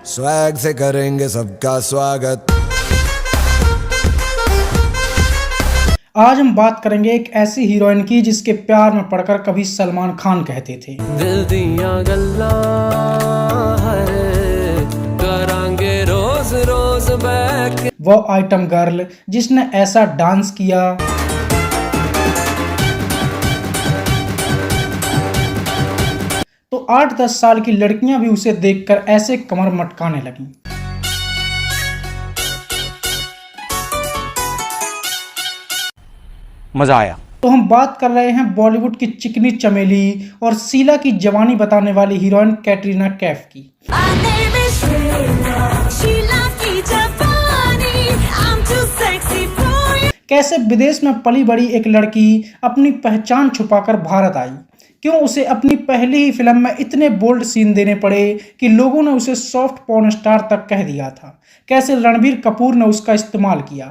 Swag से करेंगे सबका स्वागत। आज हम बात करेंगे एक ऐसी हीरोइन की जिसके प्यार में पड़कर कभी सलमान खान कहते थे दिल दिया गल्ला करांगे रोज रोज बैक। वो आइटम गर्ल जिसने ऐसा डांस किया तो 8-10 साल की लड़कियां भी उसे देखकर ऐसे कमर मटकाने लगीं। मजा आया। तो हम बात कर रहे हैं बॉलीवुड की चिकनी चमेली और शीला की जवानी बताने वाली हीरोइन कैटरीना कैफ की। कैसे विदेश में पली बड़ी एक लड़की अपनी पहचान छुपाकर भारत आई, क्यों उसे अपनी पहली ही फिल्म में इतने बोल्ड सीन देने पड़े कि लोगों ने उसे सॉफ्ट पॉर्न स्टार तक कह दिया था, कैसे रणबीर कपूर ने उसका इस्तेमाल किया।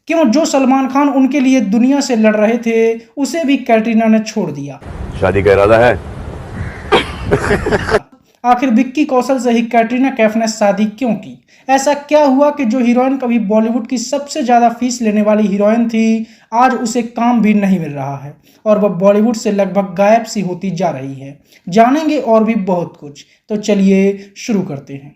क्यों जो सलमान खान उनके लिए दुनिया से लड़ रहे थे उसे भी कैटरीना ने छोड़ दिया। शादी का इरादा है। आखिर विक्की कौशल से ही कैटरीना कैफ ने शादी क्यों की? ऐसा क्या हुआ कि जो हीरोइन कभी बॉलीवुड की सबसे ज्यादा फीस लेने वाली हीरोइन थी आज उसे काम भी नहीं मिल रहा है और वह बॉलीवुड से लगभग गायब सी होती जा रही है। जानेंगे और भी बहुत कुछ, तो चलिए शुरू करते हैं।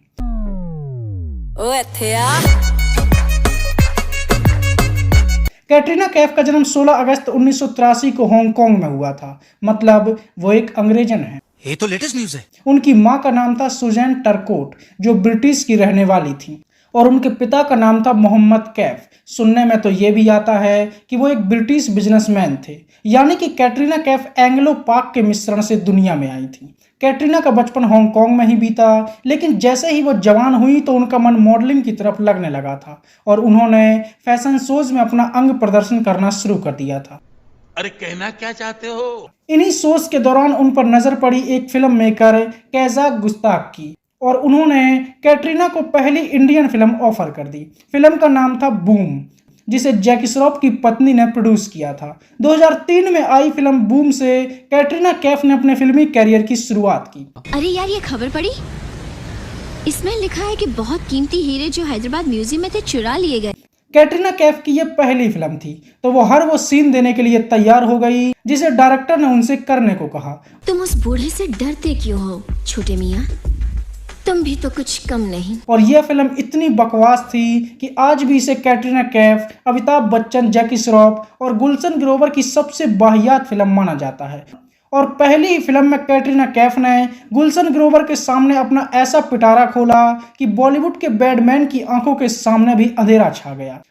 कैटरीना कैफ का जन्म 16 अगस्त 1983 को हांगकांग में हुआ था, मतलब वो एक अंग्रेजन है। ये तो लेटेस्ट न्यूज़ है। उनकी मां का नाम था सुजैन टर्कोट जो ब्रिटिश की रहने वाली थी और उनके पिता का नाम था मोहम्मद कैफ। सुनने में तो ये भी आता है कि वो एक ब्रिटिश बिजनेसमैन थे, यानी कि कैटरीना कैफ एंग्लो पाक के मिश्रण से दुनिया में आई थी। कैटरीना का बचपन हांगकांग में ही बीता, लेकिन जैसे ही वो जवान हुई तो उनका मन मॉडलिंग की तरफ लगने लगा था और उन्होंने फैशन शोज में अपना अंग प्रदर्शन करना शुरू कर दिया था। अरे कहना क्या चाहते हो? इन्हीं शोज के दौरान उन पर नजर पड़ी एक फिल्म मेकर कैजाक गुस्ताख की और उन्होंने कैटरीना को पहली इंडियन फिल्म ऑफर कर दी। फिल्म का नाम था बूम, जिसे जैकी श्रॉफ की पत्नी ने प्रोड्यूस किया था। 2003 में आई फिल्म बूम से कैटरीना कैफ ने अपने फिल्मी कैरियर की शुरुआत की। अरे यार, ये खबर पड़ी? इसमें लिखा है कि बहुत कीमती हीरे जो हैदराबाद म्यूजियम में थे चुरा लिए गए। कैटरीना कैफ की ये पहली फिल्म थी तो वो हर वो सीन देने के लिए तैयार हो गई जिसे डायरेक्टर ने उनसे करने को कहा। तुम उस बूढ़े से डरते क्यों हो छोटे मियाँ? तुम भी तो कुछ कम नहीं। और यह फिल्म इतनी बकवास थी कि आज भी इसे कैटरीना कैफ, अमिताभ बच्चन, जैकी श्रॉफ और गुलशन ग्रोवर की सबसे वाहियात फिल्म माना जाता है। और पहली ही फिल्म में कैटरीना कैफ ने गुलशन ग्रोवर के सामने अपना ऐसा पिटारा खोला कि बॉलीवुड के बैडमैन की आंखों के सामने भी अंधेरा छा गया।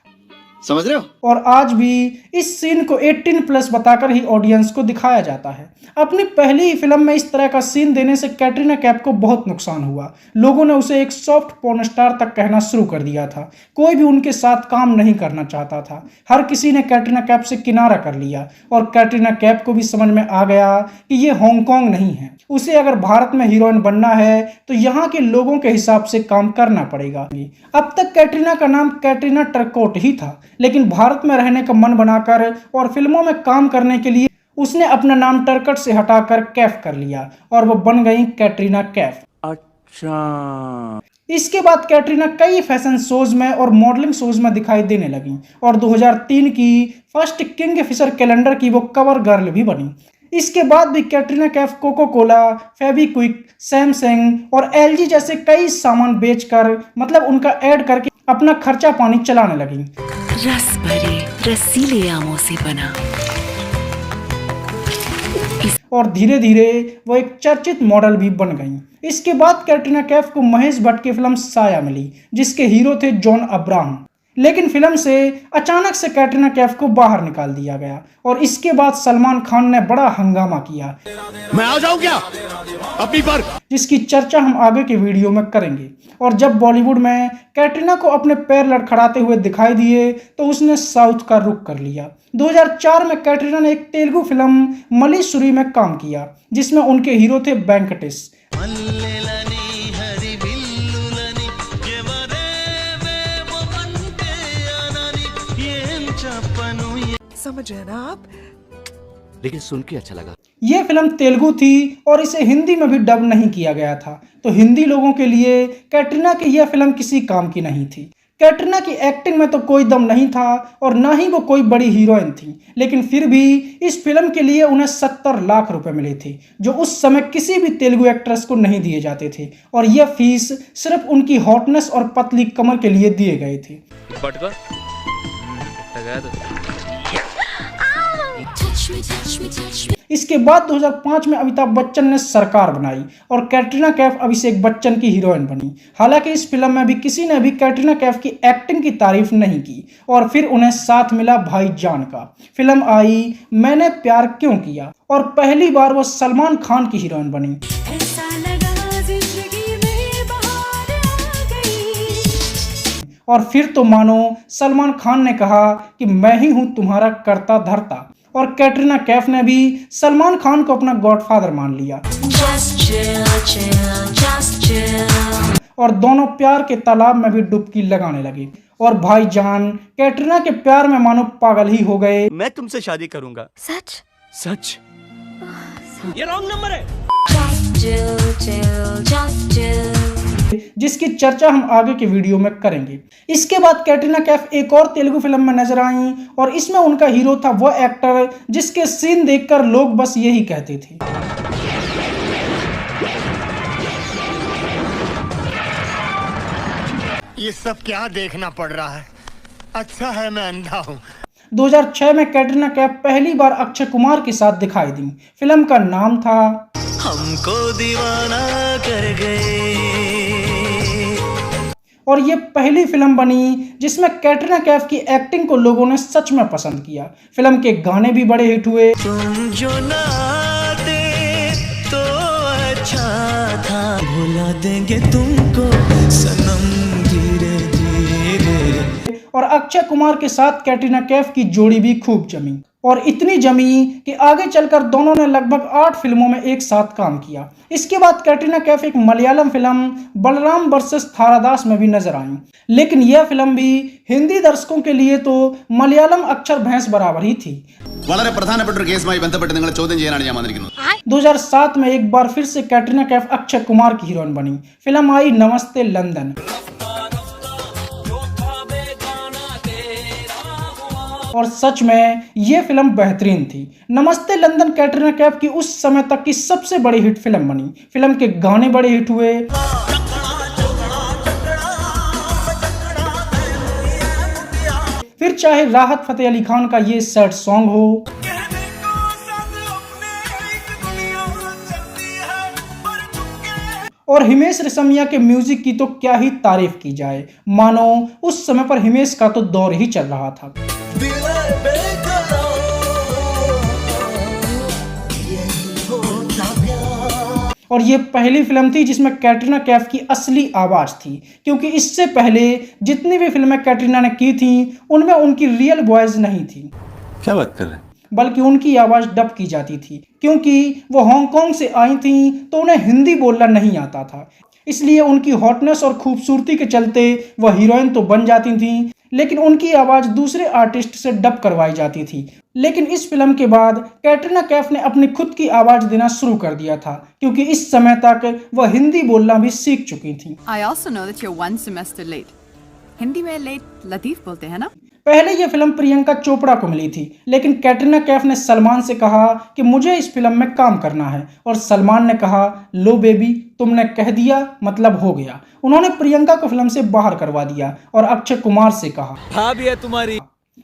समझ रहे हो? और आज भी इस सीन को 18+ बताकर ही ऑडियंस को दिखाया जाता है। अपनी पहली ही फिल्म में इस तरह का सीन देने से कैटरीना कैफ को बहुत नुकसान हुआ। लोगों ने उसे एक सॉफ्ट पॉर्न स्टार तक कहना शुरू कर दिया था। कोई भी उनके साथ काम नहीं करना चाहता था। हर किसी ने कैटरीना कैफ से किनारा कर लिया और कैटरीना कैफ को भी समझ में आ गया कि ये हांगकांग नहीं है, उसे अगर भारत में हीरोइन बनना है तो यहाँ के लोगों के हिसाब से काम करना पड़ेगा। अब तक कैटरीना का नाम कैटरीना टर्कोट ही था, लेकिन भारत में रहने का मन बनाकर और फिल्मों में काम करने के लिए उसने अपना नाम टर्कट से हटाकर कैफ कर लिया और वो बन गई कैटरीना कैफ। अच्छा। इसके बाद कैटरीना कई फैशन शोज में और मॉडलिंग शोज में दिखाई देने लगी और 2003 की फर्स्ट किंग फिशर कैलेंडर की वो कवर गर्ल भी बनी। इसके बाद भी Katrina Kaif Coca Cola, Fevikwik, Samsung और एलजी जैसे कई सामान बेचकर, मतलब उनका ऐड करके अपना खर्चा पानी चलाने लगी। रस भरे रसीले आमों से बना। और धीरे धीरे वो एक चर्चित मॉडल भी बन गई। इसके बाद कैटरीना कैफ को महेश भट्ट की फिल्म साया मिली जिसके हीरो थे जॉन अब्राहम, लेकिन फिल्म से अचानक से कैटरीना कैफ को बाहर निकाल दिया गया और इसके बाद सलमान खान ने बड़ा हंगामा किया। मैं आ जाऊं क्या अपनी पर? जिसकी चर्चा हम आगे के वीडियो में करेंगे। और जब बॉलीवुड में कैटरीना को अपने पैर लड़खड़ाते हुए दिखाई दिए तो उसने साउथ का रुख कर लिया। 2004 में कैटरीना ने एक तेलुगु फिल्म मलीश्वरी में काम किया जिसमें उनके हीरो थे वेंकटेश। समझ रहे ना आप? लेकिन सुन के अच्छा लगा। ये फिल्म तेलुगु थी और इसे हिंदी में भी डब नहीं किया गया था, तो हिंदी लोगों के लिए कैटरीना की यह फिल्म किसी काम की नहीं थी। कैटरीना की एक्टिंग में तो कोई दम नहीं था और ना ही वो कोई बड़ी हीरोइन थी, लेकिन फिर भी इस फिल्म के लिए उन्हें 70 लाख रुपए मिले थे, जो उस समय किसी भी तेलुगु एक्ट्रेस को नहीं दिए जाते थे, और यह फीस सिर्फ उनकी हॉटनेस और पतली कमर के लिए दिए गए थे। इसके बाद 2005 में अमिताभ बच्चन ने सरकार बनाई और कैटरीना कैफ अभिषेक बच्चन की हीरोइन बनी। हालांकि इस फिल्म में भी किसी ने भी कैटरीना कैफ की एक्टिंग की तारीफ नहीं की और फिर उन्हें साथ मिला भाईजान का। फिल्म आई मैंने प्यार क्यों किया और पहली बार वो सलमान खान की हीरोइन बनी। और फिर तो मानो सलमान खान ने कहा कि मैं ही हूं तुम्हारा करता धरता, और कैटरीना कैफ ने भी सलमान खान को अपना गॉडफादर मान लिया। और दोनों प्यार के तालाब में भी डुबकी लगाने लगे और भाईजान कैटरीना के प्यार में मानो पागल ही हो गए। मैं तुमसे शादी करूंगा। सच? सच? ये रॉन्ग नंबर है। जिसकी चर्चा हम आगे के वीडियो में करेंगे। इसके बाद कैटरीना कैफ एक और तेलुगु फिल्म में नजर आई और इसमें उनका हीरो था वो एक्टर जिसके सीन देखकर लोग बस यही कहते थे। ये सब क्या देखना पड़ रहा है? अच्छा है मैं अंधा हूँ। 2006 में कैटरीना कैफ पहली बार अक्षय कुमार के साथ दिखाई दी। फिल्म का नाम था हमको दीवाना कर गए। और ये पहली फिल्म बनी जिसमें कैटरीना कैफ की एक्टिंग को लोगों ने सच में पसंद किया। फिल्म के गाने भी बड़े हिट हुए। तुम जो ना आते तो अच्छा था, भुला देंगे तुमको सनम धीरे धीरे। और अक्षय कुमार के साथ कैटरीना कैफ की जोड़ी भी खूब जमी और इतनी जमी कि आगे चलकर दोनों ने लगभग 8 फिल्मों में एक साथ काम किया। इसके बाद कैटरीना कैफ एक मलयालम फिल्म बलराम वर्सेस थारादास में भी नजर आई, लेकिन यह फिल्म भी हिंदी दर्शकों के लिए तो मलयालम अक्षर भैंस बराबर ही थी। 2007 में एक बार फिर से कैटरीना कैफ अक्षय कुमार की हीरोइन बनी। फिल्म आई नमस्ते लंदन। और सच में ये फिल्म बेहतरीन थी। नमस्ते लंदन कैटरीना कैफ की उस समय तक की सबसे बड़ी हिट फिल्म बनी। फिल्म के गाने बड़े हिट हुए। फिर चाहे राहत फतेह अली खान का ये सैड सॉन्ग हो, और हिमेश रेशमिया के म्यूजिक की तो क्या ही तारीफ की जाए। मानो उस समय पर हिमेश का तो दौर ही चल रहा था। और ये पहली फिल्म थी जिसमें कैटरीना कैफ की असली आवाज थी, क्योंकि इससे पहले जितनी भी फिल्में कैटरीना ने की थी उनमें उनकी रियल वॉइस नहीं थी। क्या बात कर रहे हैं? बल्कि उनकी आवाज डब की जाती थी, क्योंकि वो हांगकांग से आई थी तो उन्हें हिंदी बोलना नहीं आता था। इसलिए उनकी हॉटनेस और खूबसूरती के चलते वह हीरोइन तो बन जाती थी, लेकिन उनकी आवाज दूसरे आर्टिस्ट से डब करवाई जाती थी। लेकिन इस फिल्म के बाद कैटरीना कैफ ने अपनी खुद की आवाज देना शुरू कर दिया था, क्योंकि इस समय तक वह हिंदी बोलना भी सीख चुकी थी। I also know that you're 1 semester late. Hindi में लेट लतीफ बोलते हैं ना? पहले यह फिल्म प्रियंका चोपड़ा को मिली थी, लेकिन कैटरीना कैफ ने सलमान से कहा कि मुझे इस फिल्म में काम करना है, और सलमान ने कहा लो बेबी तुमने कह दिया मतलब हो गया। उन्होंने प्रियंका को फिल्म से बाहर करवा दिया और अक्षय कुमार से कहा भाभी है तुम्हारी।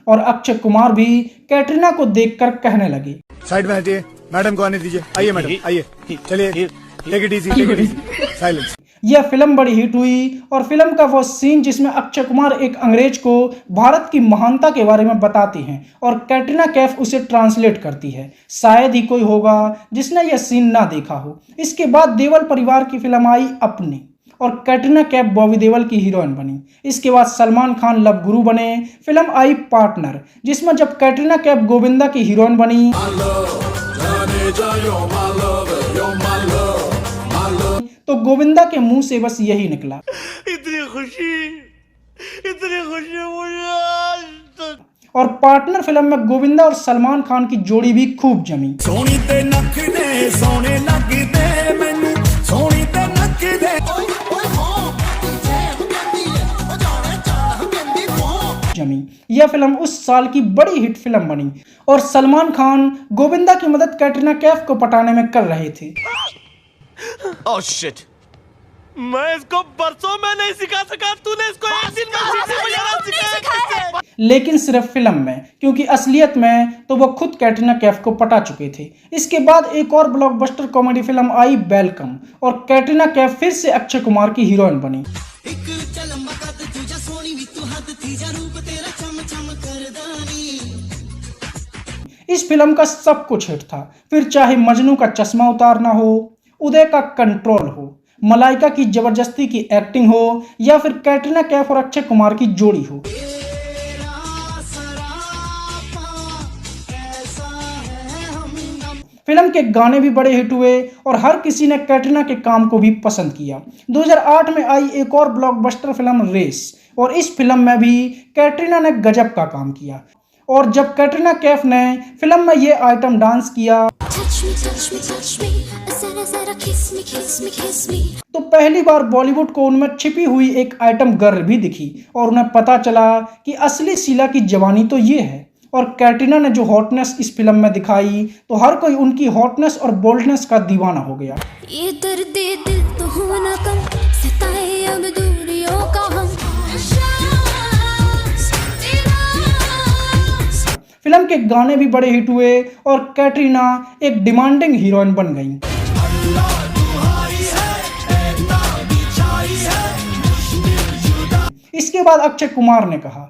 और अक्षय कुमार भी कैटरीना को देखकर कहने लगे साइड में हटिए, मैडम को आने दीजिए। आइए मैडम आइए, चलिए टेक इट इजी, साइलेंस। यह फिल्म बड़ी हिट हुई और फिल्म का वो सीन जिसमें अक्षय कुमार एक अंग्रेज को भारत की महानता के बारे में बताते हैं और कैटरीना कैफ उसे ट्रांसलेट करती है। शायद ही कोई होगा जिसने यह सीन ना देखा हो। इसके बाद देवल परिवार की फिल्म आई अपने, और कैटरीना कैफ बॉबी देओल की हीरोइन बनी। इसके बाद सलमान खान लव गुरु बने। फिल्म आई पार्टनर, जिसमें जब कैटरीना कैफ गोविंदा की हीरोइन बनी तो गोविंदा के मुंह से बस यही निकला, इतनी खुशी मुझे आज तक। और पार्टनर फिल्म में गोविंदा और सलमान खान की जोड़ी भी खूब जमी। सोनी ते नक दे सोने लगदे मैनू सोनी ते नक दे जमी। यह फिल्म उस साल की बड़ी हिट फिल्म बनी और सलमान खान गोविंदा की मदद कैटरीना कैफ को पटाने में कर रहे थे। ओह शिट, मैं इसको बरसों में नहीं सिखा सका, तूने इसको एक दिन में सिखाया। लेकिन सिर्फ फिल्म में, क्योंकि असलियत में तो वो खुद कैटरीना कैफ को पटा चुके थे। इसके बाद एक और blockbuster comedy film I welcome और कैटरीना कैफ फिर से अक्षय कुमार की हीरोइन बनी। इस फिल्म का सब कुछ हिट था, फिर चाहे मजनू का चश्मा उतारना हो, उदय का कंट्रोल हो, मलाइका की जबरदस्ती की एक्टिंग हो या फिर कैटरीना कैफ और अक्षय कुमार की जोड़ी हो। फिल्म के गाने भी बड़े हिट हुए और हर किसी ने कैटरीना के काम को भी पसंद किया। 2008 में आई एक और ब्लॉकबस्टर फिल्म रेस और इस फिल्म में भी कैटरीना ने गजब का काम किया। और जब कैटरीना कैफ ने फिल्म में ये आइटम डांस किया तो पहली बार बॉलीवुड को उनमें छिपी हुई एक आइटम गर्ल भी दिखी और उन्हें पता चला कि असली शीला की जवानी तो ये है। और कैटरीना ने जो हॉटनेस इस फिल्म में दिखाई तो हर कोई उनकी हॉटनेस और बोल्डनेस का दीवाना हो गया। ये दर्द दिल तो होना कम सताए अब दूरियों का हम। फिल्म के गाने भी बड़े हिट हुए और कैटरीना एक डिमांडिंग हीरोइन बन गई। इसके बाद अक्षय कुमार ने कहा,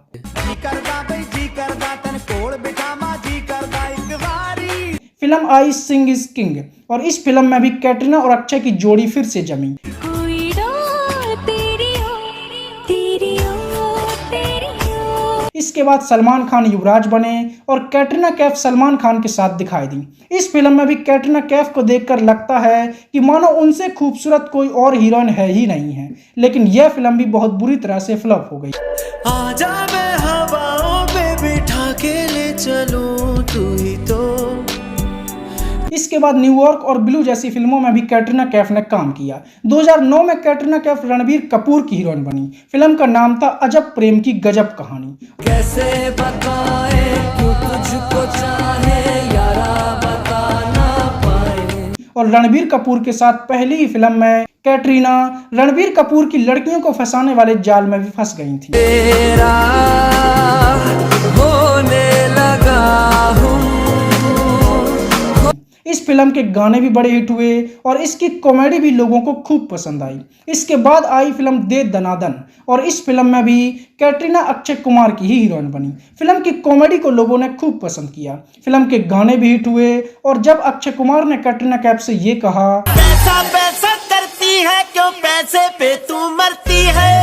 film I Singh is king और इस फिल्म में भी कैटरीना और अक्षय की जोड़ी फिर से जमी। इसके बाद सलमान खान युवराज बने और कैटरीना कैफ सलमान खान के साथ दिखाई दी। इस फिल्म में भी कैटरीना कैफ को देखकर लगता है कि मानो उनसे खूबसूरत कोई और हीरोइन है ही नहीं है, लेकिन यह फिल्म भी बहुत बुरी तरह से फ्लॉप हो गई। आजा मैं हवाओं पे बिठा के ले चलूं, तू ही तो। इसके बाद न्यूयॉर्क और ब्लू जैसी फिल्मों में भी कैटरीना कैफ ने काम किया। 2009 में कैटरीना कैफ रणबीर कपूर की हीरोइन बनी। फिल्म का नाम था अजब प्रेम की गजब कहानी। कैसे बताए क्यों तुझको चाहे यारा बता ना पाए। और रणबीर कपूर के साथ पहली ही फिल्म में कैटरीना रणबीर कपूर की लड़कियों को फंसाने वाले जाल में भी फंस गई थी। तेरा होने लगा हूं। इस फिल्म के गाने भी बड़े हिट हुए और इसकी कॉमेडी भी लोगों को खूब पसंद आई। इसके बाद आई फिल्म दे दनादन और इस फिल्म में भी कैटरीना अक्षय कुमार की ही हीरोइन बनी। फिल्म की कॉमेडी को लोगों ने खूब पसंद किया। फिल्म के गाने भी हिट हुए और जब अक्षय कुमार ने कैटरीना कैफ से ये कहा, पैसा पैसा करती है क्यों पैसे पे तू मरती है,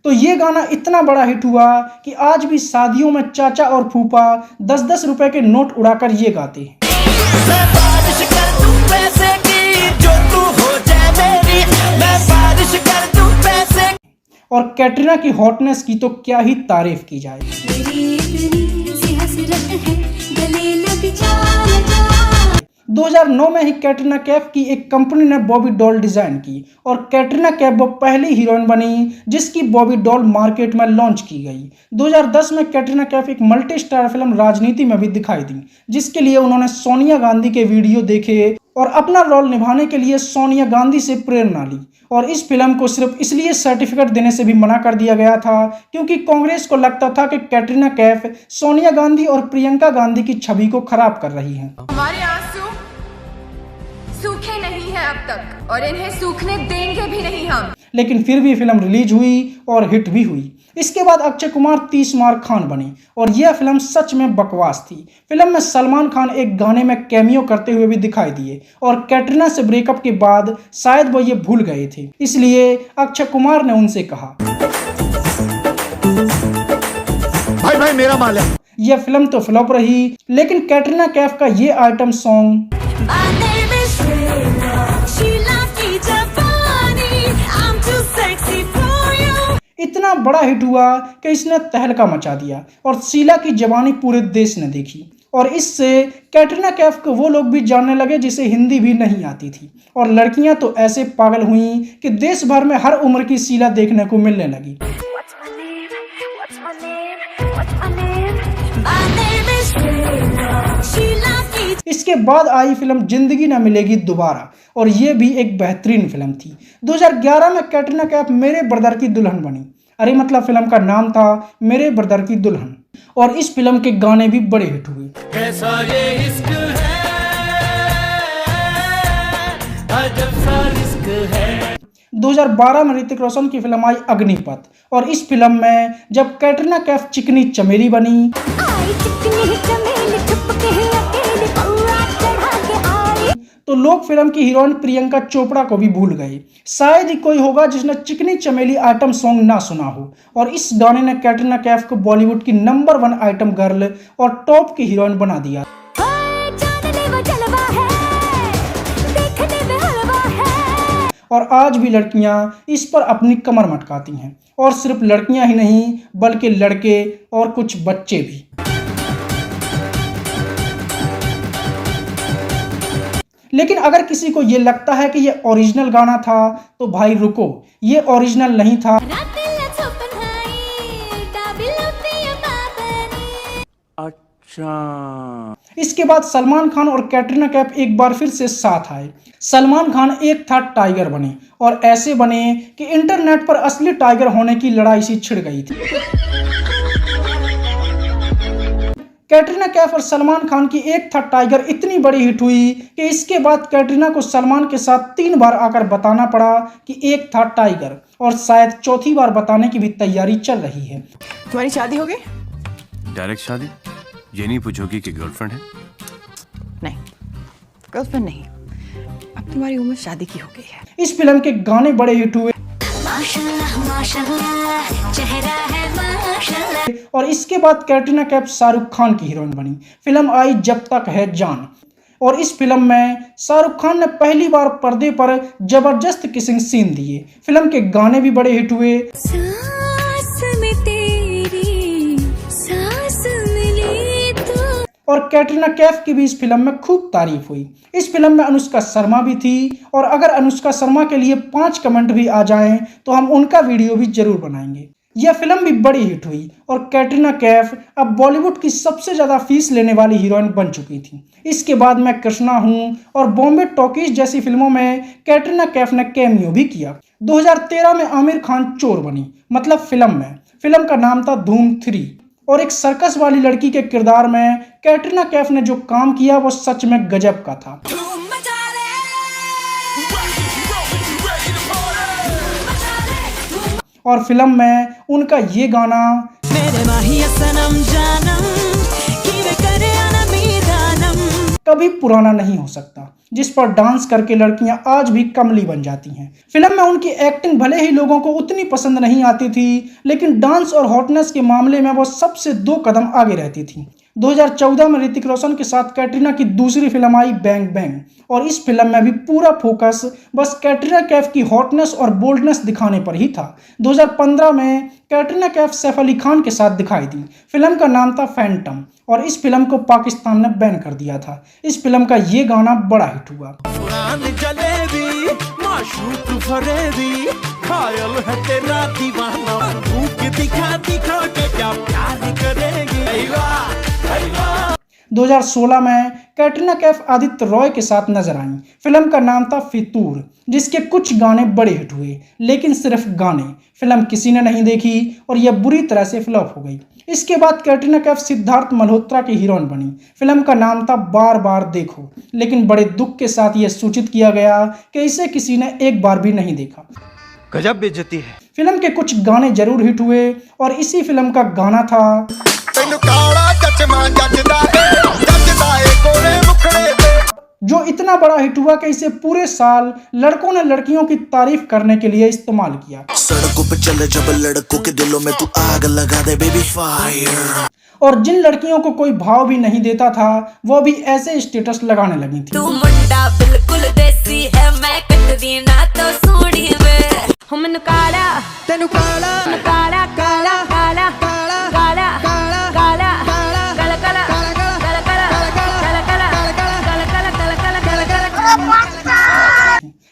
तो ये गाना इतना बड़ा हिट हुआ कि आज भी शादियों में चाचा और फूफा 10-10 रुपए के नोट उड़ाकर ये गाते हैं। मैं बारिश कर दूं पैसे की जो तू हो जाए मेरी, मैं बारिश कर दूं पैसे। और कैटरीना की हॉटनेस की तो क्या ही तारीफ की जाए। 2009 में ही कैटरीना कैफ की एक कंपनी ने बॉबी डॉल डिजाइन की और कैटरीना कैफ वो पहली हीरोइन बनी जिसकी बॉबी डॉल मार्केट में लॉन्च की गई। 2010 में कैटरीना कैफ एक मल्टी स्टार फिल्म राजनीति में भी दिखाई दी, जिसके लिए उन्होंने सोनिया गांधी के वीडियो देखे और अपना रोल निभाने के लिए सोनिया गांधी से प्रेरणा ली। और इस फिल्म को सिर्फ इसलिए सर्टिफिकेट देने से भी मना कर दिया गया था क्योंकि कांग्रेस को लगता था कि कैटरीना कैफ सोनिया गांधी और प्रियंका गांधी की छवि को खराब कर रही हैं। हमारे आंसू सूखे नहीं हैं अब तक और इन्हें सूखने देंगे भी नहीं हम। लेकिन फिर भी फिल्म रिलीज हुई और हिट भी हुई। इसके बाद अक्षय कुमार 30 मार खान बने और यह फिल्म सच में बकवास थी। फिल्म में सलमान खान एक गाने में कैमियो करते हुए भी दिखाई दिए और कैटरीना से ब्रेकअप के बाद शायद वो ये भूल गए थे, इसलिए अक्षय कुमार ने उनसे कहा, भाई भाई मेरा माल है। यह फिल्म तो फ्लॉप रही, लेकिन कैटरीना कैफ का ये आइटम सॉन्ग इतना इतना बड़ा हिट हुआ कि इसने तहलका मचा दिया और शीला की जवानी पूरे देश ने देखी। और इससे कैटरीना कैफ को वो लोग भी जानने लगे जिसे हिंदी भी नहीं आती थी, और लड़कियां तो ऐसे पागल हुई कि देश भर में हर उम्र की शीला देखने को मिलने लगी। इसके बाद आई फिल्म जिंदगी ना मिलेगी दोबारा, और ये भी एक बेहतरीन फिल्म थी। 2011 में कैटरीना कैफ मेरे ब्रदर की दुल्हन बनी। अरे मतलब फिल्म का नाम था मेरे ब्रदर की दुल्हन, और इस फिल्म के गाने भी बड़े हिट हुए। कैसा ये इश्क है, अजब सा रिस्क है। 2012 में ऋतिक रोशन की फिल्म आई अग्निपथ, और इस फिल्म में जब कैटरीना कैफ चिकनी चमेली बनी तो लोग फिल्म की हीरोइन प्रियंका चोपड़ा को भी भूल गए। शायद ही कोई होगा जिसने चिकनी चमेली आइटम सॉन्ग ना सुना हो, और इस गाने ने कैटरीना कैफ को बॉलीवुड की नंबर 1 आइटम गर्ल और टॉप की हीरोइन बना दिया। और आज भी लड़कियां इस पर अपनी कमर मटकाती हैं, और सिर्फ लड़कियां ही नहीं बल्कि लड़के और कुछ बच्चे भी। लेकिन अगर किसी को ये लगता है कि ये ओरिजिनल गाना था तो भाई रुको, ये ओरिजिनल नहीं था। अच्छा। इसके बाद सलमान खान और कैटरीना कैफ एक बार फिर से साथ आए। सलमान खान एक था टाइगर बने, और ऐसे बने कि इंटरनेट पर असली टाइगर होने की लड़ाई सी छिड़ गई थी। कैटरीना कैफ और सलमान खान की एक था टाइगर इतनी बड़ी हिट हुई कि इसके बाद कैटरीना को सलमान के साथ 3 बार आकर बताना पड़ा कि एक था टाइगर, और शायद चौथी बार बताने की भी तैयारी चल रही है। तुम्हारी शादी हो गई? डायरेक्ट शादी? ये नहीं पूछोगी कि गर्लफ्रेंड है? नहीं, गर्लफ्रेंड नहीं। अब तुम्हारी उम्र शादी की हो गई है। इस फिल्म के गाने बड़े हिट हुए, माशाल्लाह माशाल्लाह चेहरा है माशाल्लाह। और इसके बाद कैटरीना कैफ शाहरुख खान की हीरोइन बनी। फिल्म आई जब तक है जान, और इस फिल्म में शाहरुख खान ने पहली बार पर्दे पर जबरदस्त किसिंग सीन दिए। फिल्म के गाने भी बड़े हिट हुए। सांस में तेरी सांस मिली तो। और कैटरीना कैफ की भी इस फिल्म में खूब तारीफ हुई। इस फिल्म में अनुष्का शर्मा भी थी, और अगर अनुष्का शर्मा के लिए 5 कमेंट भी आ जाएं तो हम उनका वीडियो भी जरूर बनाएंगे। यह फिल्म भी बड़ी हिट हुई, और कैटरीना कैफ अब बॉलीवुड की सबसे ज्यादा फीस लेने वाली हीरोइन बन चुकी थी। इसके बाद मैं कृष्णा हूँ और बॉम्बे टॉकीज जैसी फिल्मों में कैटरीना कैफ ने कैमियो भी किया। 2013 में आमिर खान चोर बनी, मतलब फिल्म में। फिल्म का नाम था धूम 3, और एक सर्कस वाली लड़की के किरदार में कैटरीना कैफ ने जो काम किया वो सच में गजब का था। और फिल्म में उनका ये गाना मेरे माहिया सनम जानम कीवे करे आना मीदानम कभी पुराना नहीं हो सकता, जिस पर डांस करके लड़कियां आज भी कमली बन जाती हैं। फिल्म में उनकी एक्टिंग भले ही लोगों को उतनी पसंद नहीं आती थी, लेकिन डांस और हॉटनेस के मामले में वो सबसे 2 कदम आगे रहती थी। 2014 में ऋतिक रोशन के साथ कैटरीना की दूसरी फिल्म आई बैंग बैंग, और इस फिल्म में भी पूरा फोकस बस कैटरीना कैफ की हॉटनेस और बोल्डनेस दिखाने पर ही था। 2015 में कैटरीना कैफ सैफ अली खान के साथ दिखाई दी। फिल्म का नाम था फैंटम, और इस फिल्म को पाकिस्तान ने बैन कर दिया था। इस फिल्म का ये गाना बड़ा हिट हुआ। जलेबी माशूक फरेबी खायल है तेरा दीवाना भूख दिखा दिखा के क्या प्यार करेगी। 2016 में कैटरीना कैफ आदित्य रॉय के साथ नजर आई। फिल्म का नाम था फितूर, जिसके कुछ गाने बड़े हिट हुए, लेकिन सिर्फ गाने। फिल्म किसी ने नहीं देखी और यह बुरी तरह से फ्लॉप हो गई। इसके बाद कैटरीना कैफ सिद्धार्थ मल्होत्रा की हीरोइन बनी। फिल्म का नाम था बार बार देखो, लेकिन बड़े दुख के साथ यह सूचित किया गया कि इसे किसी ने एक बार भी नहीं देखा। गजब बेइज्जती है। फिल्म के कुछ गाने जरूर हिट हुए, और इसी फिल्म का गाना था जो इतना बड़ा हिट हुआ कि इसे पूरे साल लड़कों ने लड़कियों की तारीफ करने के लिए इस्तेमाल किया। सड़कों पे चले जब लड़कों के दिलों में तू आग लगा दे बेबी फायर। और जिन लड़कियों को कोई भाव भी नहीं देता था वो भी ऐसे स्टेटस लगाने लगी थी। तू मुंडा बिल्कुल देसी है, मैं कटदी ना तो सूड़ी वे हम काला तेनु काला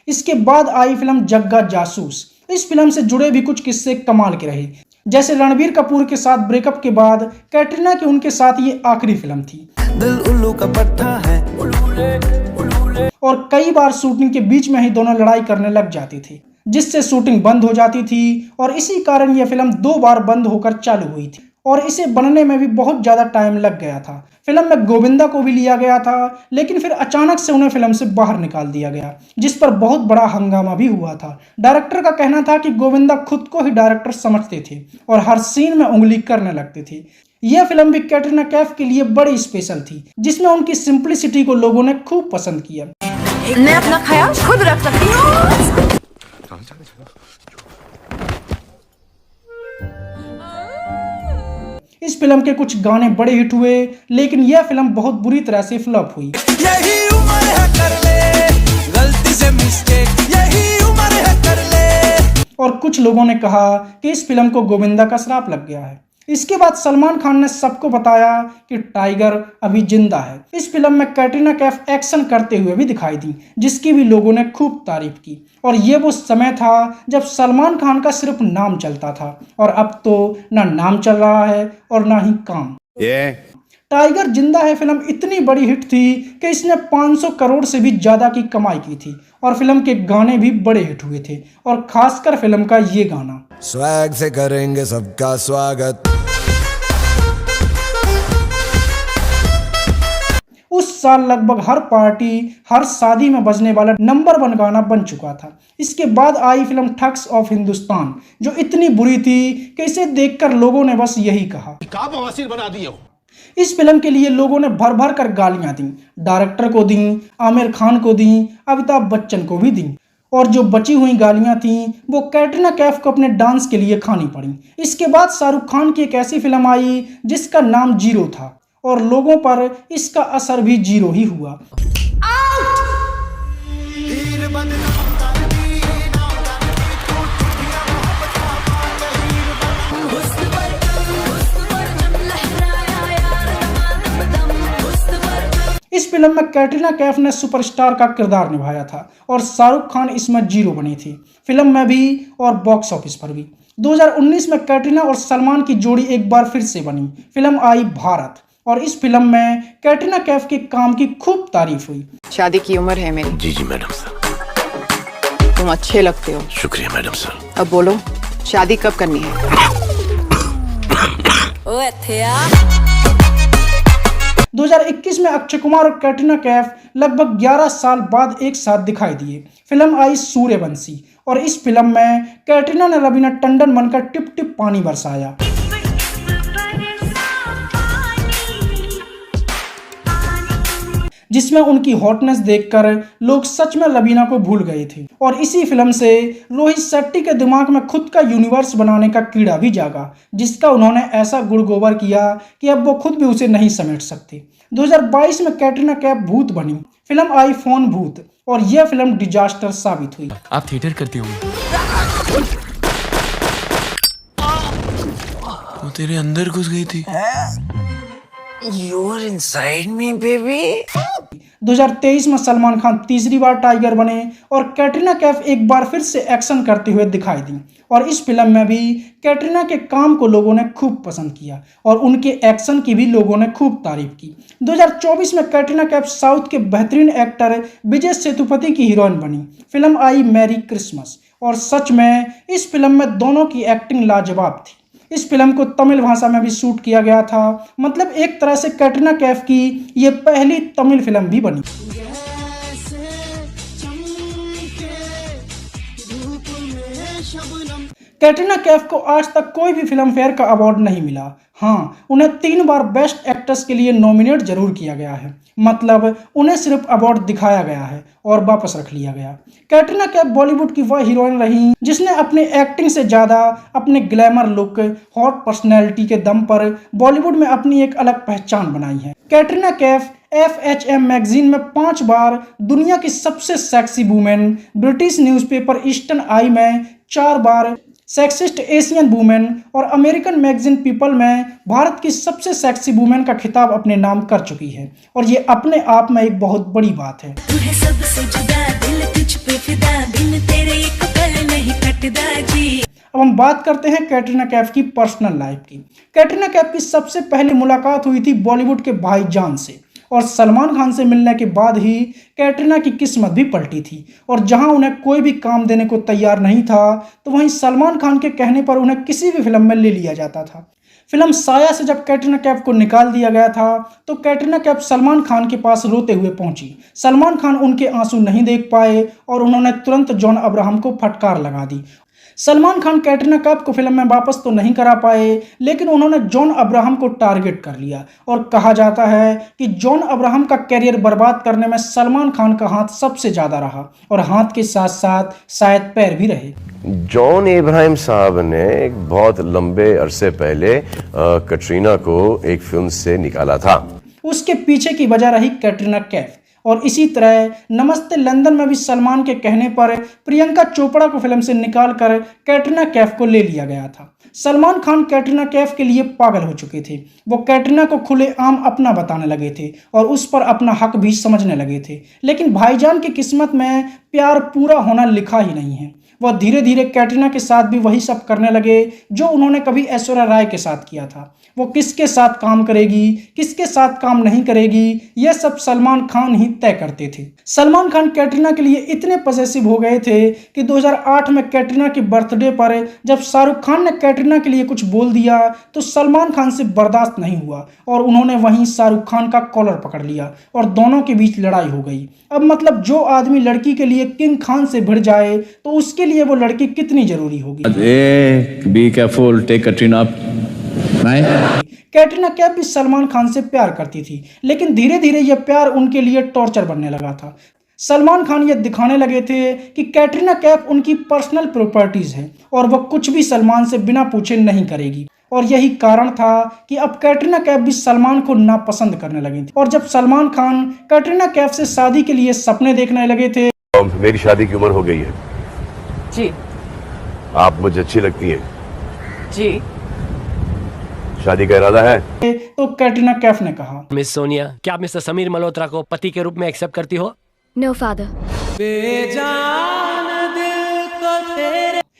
इसके बाद आई फिल्म जग्गा जासूस। इस फिल्म से जुड़े भी कुछ किस्से कमाल के रहे, जैसे रणबीर कपूर के साथ ब्रेकअप के बाद कैटरीना की उनके साथ ये आखिरी फिल्म थी। दिल उल्लू का पट्टा है, और कई बार शूटिंग के बीच में ही दोनों लड़ाई करने लग जाती थी, जिससे शूटिंग बंद हो जाती थी और इसी कारण यह फिल्म 2 बार बंद होकर चालू हुई थी और इसे बनने में भी बहुत ज़्यादा टाइम लग गया था। फिल्म में गोविंदा को भी लिया गया था, लेकिन फिर अचानक से उन्हें फिल्म से बाहर निकाल दिया गया, जिस पर बहुत बड़ा हंगामा भी हुआ था। डायरेक्टर का कहना था कि गोविंदा खुद को ही डायरेक्टर समझते थे और हर सीन में उंगली करने लगते थे। यह फिल्म भी कैटरीना कैफ के लिए बड़ी स्पेशल थी, जिसमें उनकी सिंप्लिसिटी को लोगों ने खूब पसंद किया। मैं अपना ख्याल खुद रख सकती हूँ। इस फिल्म के कुछ गाने बड़े हिट हुए, लेकिन यह फिल्म बहुत बुरी तरह से फ्लॉप हुई। यही उम्र है कर ले गलती से मिस्टेक, यही उम्र है कर ले। और कुछ लोगों ने कहा कि इस फिल्म को गोविंदा का श्राप लग गया है। इसके बाद सलमान खान ने सबको बताया कि टाइगर अभी जिंदा है। इस फिल्म में कैटरीना कैफ एक्शन करते हुए भी दिखाई दी, जिसकी भी लोगों ने खूब तारीफ की। और ये वो समय था जब सलमान खान का सिर्फ नाम चलता था, और अब तो ना नाम चल रहा है और ना ही काम। टाइगर जिंदा है फिल्म इतनी बड़ी हिट थी कि इसने 500 करोड़ से भी ज्यादा की कमाई की थी, और फिल्म के गाने भी बड़े हिट हुए थे, और खासकर फिल्म का ये गाना, स्वैग से करेंगे सबका स्वागत। उस साल लगभग हर पार्टी, हर शादी में बजने वाला नंबर 1 गाना बन चुका था। इसके बाद आई फिल्म ठग्स ऑफ हिंदुस्तान, जो इतनी बुरी थी कि इसे देखकर लोगों ने बस यही कहा, क्या बवासीर बना दिए हो। इस फिल्म के लिए लोगों ने भर भर कर गालियां दी, डायरेक्टर को दी, आमिर खान को दी, अमिताभ बच्चन को भी दी, और जो बची हुई गालियां थीं वो कैटरीना कैफ को अपने डांस के लिए खानी पड़ी। इसके बाद शाहरुख खान की एक ऐसी फिल्म आई जिसका नाम जीरो था, और लोगों पर इसका असर भी जीरो ही हुआ। इस फिल्म में कैटरीना कैफ ने सुपरस्टार का किरदार निभाया था और शाहरुख खान इसमें जीरो बनी थी, फिल्म में भी और बॉक्स ऑफिस पर भी। 2019 में कैटरीना और सलमान की जोड़ी एक बार फिर से बनी, फिल्म आई भारत, और इस फिल्म में कैटरीना कैफ के काम की खूब तारीफ हुई। शादी की उम्र है मेरी। जी जी मैडम सर। तुम अच्छे लगते हो। शुक्रिया मैडम सर। अब बोलो, शादी कब करनी है? 2021 में अक्षय कुमार और कैटरीना कैफ लगभग 11 साल बाद एक साथ दिखाई दिए। फिल्म आई सूर्यवंशी, और इस फिल्म में कैटरीना ने रवीना टंडन बनकर टिप टिप पानी बरसाया, जिसमें उनकी हॉटनेस देखकर लोग सच में रवीना को भूल गए थे। और इसी फिल्म से रोहित शेट्टी के दिमाग में खुद का यूनिवर्स बनाने का कीड़ा भी जागा, जिसका उन्होंने ऐसा गुड़ गोबर किया कि अब वो खुद भी उसे नहीं समेट सकते। 2022 में कैटरीना कैफ भूत बनी, फिल्म आई फोन भूत, और यह फिल्म डिजास्टर साबित हुई। आप थिएटर करती होंगी, वो तेरे अंदर घुस गई थी। You're inside me, baby. 2023 में सलमान खान तीसरी बार टाइगर बने और कैटरीना कैफ एक बार फिर से एक्शन करते हुए दिखाई दी, और इस फिल्म में भी कैटरीना के काम को लोगों ने खूब पसंद किया और उनके एक्शन की भी लोगों ने खूब तारीफ की। 2024 में कैटरीना कैफ साउथ के बेहतरीन एक्टर विजय सेतुपति की हीरोइन बनी, फिल्म आई मैरी क्रिसमस, और सच में इस फिल्म में दोनों की एक्टिंग लाजवाब थी। इस फिल्म को तमिल भाषा में भी शूट किया गया था, मतलब एक तरह से कैटरीना कैफ की ये पहली तमिल फिल्म भी बनी। कैटरीना कैफ को आज तक कोई भी फिल्म फेयर का अवार्ड नहीं मिला। हाँ, उन्हें 3 बार बेस्ट एक्ट्रेस के लिए नॉमिनेट जरूर किया गया है, मतलब उन्हें सिर्फ अवार्ड दिखाया गया है और वापस रख लिया गया। कैटरीना कैफ बॉलीवुड की वह हीरोइन रही जिसने अपनी एक्टिंग से ज़्यादा अपने ग्लैमर लुक, हॉट पर्सनैलिटी के दम पर बॉलीवुड में अपनी एक अलग पहचान बनाई है। कैटरीना कैफ FHM मैगजीन में 5 बार दुनिया की सबसे sexy women, British newspaper Eastern Eye में 4 बार सेक्सिस्ट एशियन वुमेन, और अमेरिकन मैगजीन पीपल में भारत की सबसे सेक्सी वुमेन का खिताब अपने नाम कर चुकी है, और ये अपने आप में एक बहुत बड़ी बात है। हम बात करते हैं कैटरीना कैफ की पर्सनल लाइफ की। कैटरीना कैफ की सबसे पहली मुलाकात हुई थी बॉलीवुड के भाईजान से, और सलमान खान से मिलने के बाद ही कैटरीना की किस्मत भी पलटी थी। और जहां उन्हें कोई भी काम देने को तैयार नहीं था, तो वहीं सलमान खान के कहने पर उन्हें किसी भी फिल्म में ले लिया जाता था। फिल्म साया से जब कैटरीना कैफ को निकाल दिया गया था, तो कैटरीना कैफ सलमान खान के पास रोते हुए पहुंची। सलमान खान उनके आंसू नहीं देख पाए और उन्होंने तुरंत जॉन अब्राहम को फटकार लगा दी। सलमान खान कैटरीना कैफ को फिल्म में वापस तो नहीं करा पाए, लेकिन उन्होंने जॉन अब्राहम को टारगेट कर लिया, और कहा जाता है कि जॉन अब्राहम का कैरियर बर्बाद करने में सलमान खान का हाथ सबसे ज़्यादा रहा, और हाथ के साथ साथ शायद पैर भी रहे। जॉन इब्राहिम साहब ने एक बहुत लंबे अरसे पहले कटरीना को एक फिल्म से निकाला था। उसके पीछे की वजह रही कैटरीना कैफ। और इसी तरह नमस्ते लंदन में भी सलमान के कहने पर प्रियंका चोपड़ा को फिल्म से निकालकर कैटरीना कैफ को ले लिया गया था। सलमान खान कैटरीना कैफ के लिए पागल हो चुके थे। वो कैटरीना को खुलेआम अपना बताने लगे थे और उस पर अपना हक भी समझने लगे थे। लेकिन भाईजान की किस्मत में प्यार पूरा होना लिखा ही नहीं है। वह धीरे धीरे कैटरीना के साथ भी वही सब करने लगे जो उन्होंने कभी ऐश्वर्या राय के साथ किया था। वो किसके साथ काम करेगी, किसके साथ काम नहीं करेगी, यह सब सलमान खान ही तय करते थे। सलमान खान कैटरीना के लिए इतने पॉसेसिव हो गए थे कि 2008 में कैटरीना के बर्थडे पर जब शाहरुख खान ने कैटरीना के लिए कुछ बोल दिया, तो सलमान खान से बर्दाश्त नहीं हुआ और उन्होंने वहीं शाहरुख खान का कॉलर पकड़ लिया और दोनों के बीच लड़ाई हो गई। अब मतलब जो आदमी लड़की के लिए किंग खान से भिड़ जाए, तो उसके लिए वो लड़की कितनी जरूरी होगी। Be careful, take Katrina up. Katrina Kaif भी सलमान खान से प्यार करती थी, लेकिन धीरे धीरे यह प्यार उनके लिए टॉर्चर बनने लगा था। सलमान खान ये दिखाने लगे थे कि कैटरीना कैफ उनकी पर्सनल प्रॉपर्टीज है और वह कुछ भी सलमान से बिना पूछे नहीं करेगी। और यही कारण था कि अब कैटरीना कैफ भी सलमान को नापसंद करने लगी थी। और जब सलमान खान कैटरीना कैफ से शादी के लिए सपने देखने लगे थे, मेरी शादी की उम्र हो गई है जी, आप मुझे अच्छी लगती हैं जी, शादी का इरादा है? तो कैटरीना कैफ ने कहा, मिस सोनिया, क्या आप मिस्टर समीर मल्होत्रा को पति के रूप में एक्सेप्ट करती हो? No father.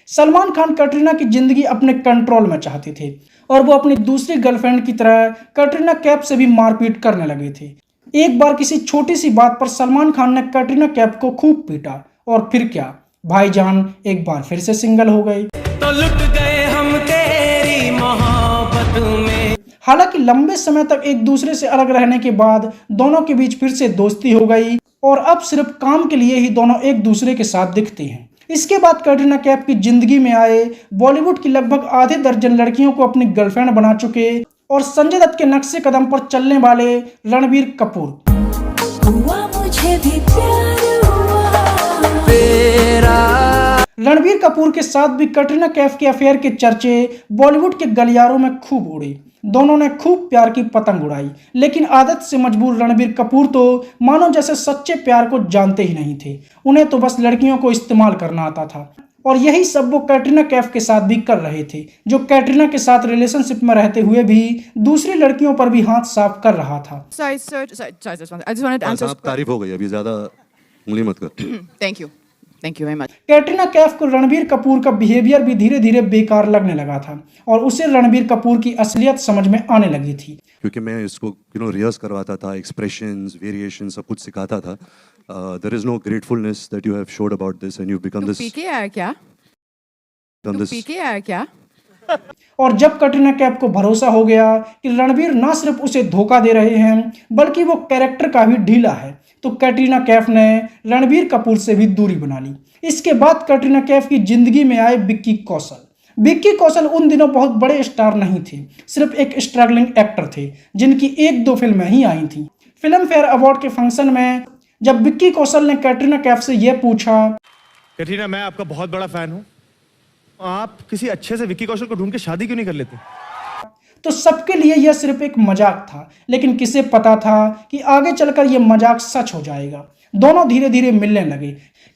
Salman Khan Katrina की जिंदगी अपने कंट्रोल में चाहते थे और वो अपनी दूसरी गर्लफ्रेंड की तरह कैटरीना कैफ से भी मारपीट करने लगे थे। एक बार किसी छोटी सी बात पर सलमान खान ने कैटरीना कैफ को खूब पीटा, और फिर क्या, भाईजान एक बार फिर से सिंगल हो गए। तो लुट गए हम तेरी मोहब्बत में। हालांकि लंबे समय तक एक दूसरे से अलग रहने के बाद दोनों के बीच फिर से दोस्ती हो गई और अब सिर्फ काम के लिए ही दोनों एक दूसरे के साथ दिखते हैं। इसके बाद कैटरीना कैफ की जिंदगी में आए बॉलीवुड की लगभग आधे दर्जन लड़कियों को अपनी गर्लफ्रेंड बना चुके और संजय दत्त के नक्शे कदम पर चलने वाले रणबीर कपूर। मुझे भी रणबीर कपूर के साथ भी कैटरीना कैफ के अफेयर के चर्चे बॉलीवुड के गलियारों में खूब उड़े। दोनों ने खूब प्यार की पतंग उड़ाई, लेकिन आदत से मजबूर रणबीर कपूर तो मानो जैसे सच्चे प्यार को जानते ही नहीं थे। उन्हें तो बस लड़कियों को इस्तेमाल करना आता था, और यही सब वो कैटरीना कैफ के साथ भी कर रहे थे, जो कैटरीना के साथ रिलेशनशिप में रहते हुए भी दूसरी लड़कियों पर भी हाथ साफ कर रहा था। तारीफ हो गई, अभी ज्यादा उंगली मत कर। Thank you very much. Katrina Kaif को रणबीर कपूर का बिहेवियर भी धीरे धीरे बेकार लगने लगा था और उसे रणबीर कपूर की असलियत समझ में आने लगी थी। क्योंकि मैं इसको रिहर्स करवाता था, एक्सप्रेशंस, वेरिएशन सब कुछ सिखाता था। There is no gratefulness that you have showed about this and you become this. PK आया क्या? और जब कैटरीना कैफ को भरोसा हो गया कि रणबीर ना सिर्फ उसे धोखा दे रहे हैं बल्कि वो कैरेक्टर का भी ढीला है, तो कैटरीना कैफ ने रणबीर कपूर से भी दूरी बना ली। इसके बाद कैटरीना कैफ की जिंदगी में आए विक्की कौशल। विक्की कौशल उन दिनों बहुत बड़े स्टार नहीं थे, सिर्फ एक स्ट्रगलिंग एक्टर थे जिनकी 1-2 फिल्में ही आई थी। फिल्म फेयर अवार्ड के फंक्शन में जब विक्की कौशल ने कैटरीना कैफ से यह पूछा, कैटरीना मैं आपका बहुत बड़ा फैन हूँ, आप किसी अच्छे से विक्की कौशल को ढूंढ के शादी क्यों नहीं कर लेते? तो सबके लिए यह सिर्फ एक मजाक था, लेकिन किसे पता था कि आगे चलकर यह मजाक सच हो जाएगा। दोनों धीरे धीरे मिलने लगे।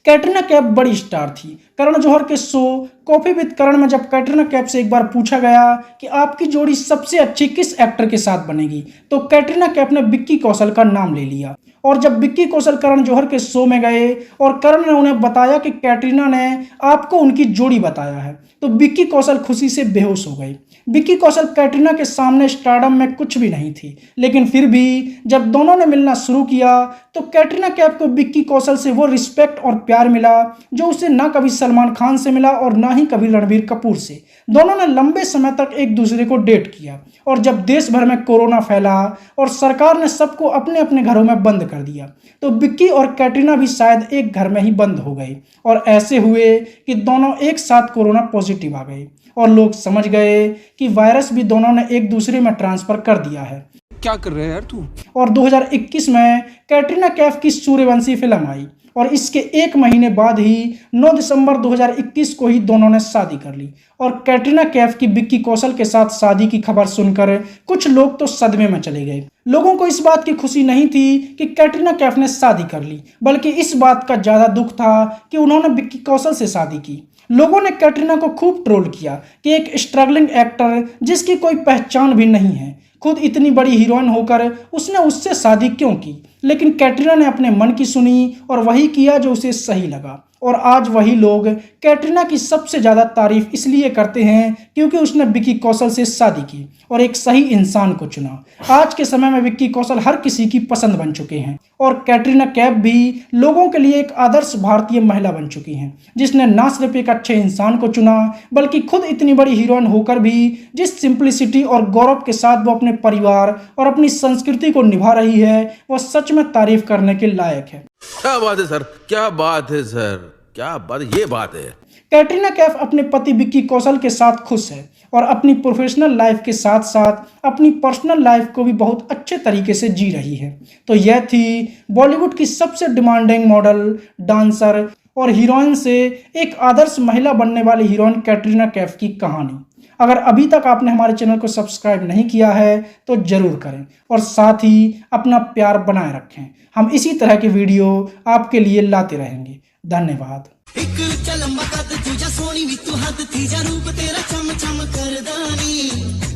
कैटरीना कैफ बड़ी स्टार थी, करण जौहर के शो कॉफी विद करण में जब कैटरीना कैफ से एक बार पूछा गया कि आपकी जोड़ी सबसे अच्छी किस एक्टर के साथ बनेगी, तो कैटरीना कैफ ने विक्की कौशल का नाम ले लिया। और जब विक्की कौशल करण जौहर के शो में गए और करण ने उन्हें बताया कि कैटरीना ने आपको उनकी जोड़ी बताया है, तो विक्की कौशल खुशी से बेहोश हो गए। विक्की कौशल कैटरीना के सामने स्टारडम में कुछ भी नहीं थी, लेकिन फिर भी जब दोनों ने मिलना शुरू किया तो कैटरीना कैफ को विक्की कौशल से वो रिस्पेक्ट और प्यार मिला जो उसे ना कभी सलमान खान से मिला और ना ही कभी रणबीर कपूर से। दोनों ने लंबे समय तक एक दूसरे को डेट किया और जब देश भर में कोरोना फैला और सरकार ने सबको अपने अपने घरों में बंद कर दिया, तो विक्की और कैटरीना भी शायद एक घर में ही बंद हो गए और ऐसे हुए कि दोनों एक साथ कोरोना पॉजिटिव आ गए और लोग समझ गए कि वायरस भी दोनों ने एक दूसरे में ट्रांसफर कर दिया है। क्या कर रहे हैं यार तू? और 2021 में कैटरीना कैफ की सूर्यवंशी फिल्म आई और इसके एक महीने बाद ही 9 दिसंबर 2021 को ही दोनों ने शादी कर ली। और कैटरीना कैफ की विक्की कौशल के साथ शादी की खबर सुनकर कुछ लोग तो सदमे में चले गए। लोगों को इस बात की खुशी नहीं थी कि कैटरीना कैफ ने शादी कर ली, बल्कि इस बात का ज्यादा दुख था कि उन्होंने विक्की कौशल से शादी की। लोगों ने कैटरीना को खूब ट्रोल किया कि एक स्ट्रगलिंग एक्टर जिसकी कोई पहचान भी नहीं है, खुद इतनी बड़ी हीरोइन होकर उसने उससे शादी क्यों की। लेकिन कैटरीना ने अपने मन की सुनी और वही किया जो उसे सही लगा। और आज वही लोग कैटरीना की सबसे ज़्यादा तारीफ इसलिए करते हैं क्योंकि उसने विक्की कौशल से शादी की और एक सही इंसान को चुना। आज के समय में विक्की कौशल हर किसी की पसंद बन चुके हैं और कैटरीना कैफ भी लोगों के लिए एक आदर्श भारतीय महिला बन चुकी हैं, जिसने ना सिर्फ एक अच्छे इंसान को चुना बल्कि खुद इतनी बड़ी हीरोइन होकर भी जिस सिंप्लिसिटी और गौरव के साथ वो अपने परिवार और अपनी संस्कृति को निभा रही है, वो सच में तारीफ करने के लायक है। क्या बात है सर, क्या बात है सर, क्या बात, ये बात है। कैटरीना कैफ अपने पति विक्की कौशल के साथ खुश है और अपनी प्रोफेशनल लाइफ के साथ साथ अपनी पर्सनल लाइफ को भी बहुत अच्छे तरीके से जी रही है। तो यह थी बॉलीवुड की सबसे डिमांडिंग मॉडल, डांसर और हीरोइन से एक आदर्श महिला बनने वाली हीरोइन कैटरीना कैफ की कहानी। अगर अभी तक आपने हमारे चैनल को सब्सक्राइब नहीं किया है तो जरूर करें और साथ ही अपना प्यार बनाए रखें। हम इसी तरह के वीडियो आपके लिए लाते रहेंगे। धन्यवाद। एक चल मकद तुझा सोनी भी तू हद थी जा रूप तेरा चम चम करदानी।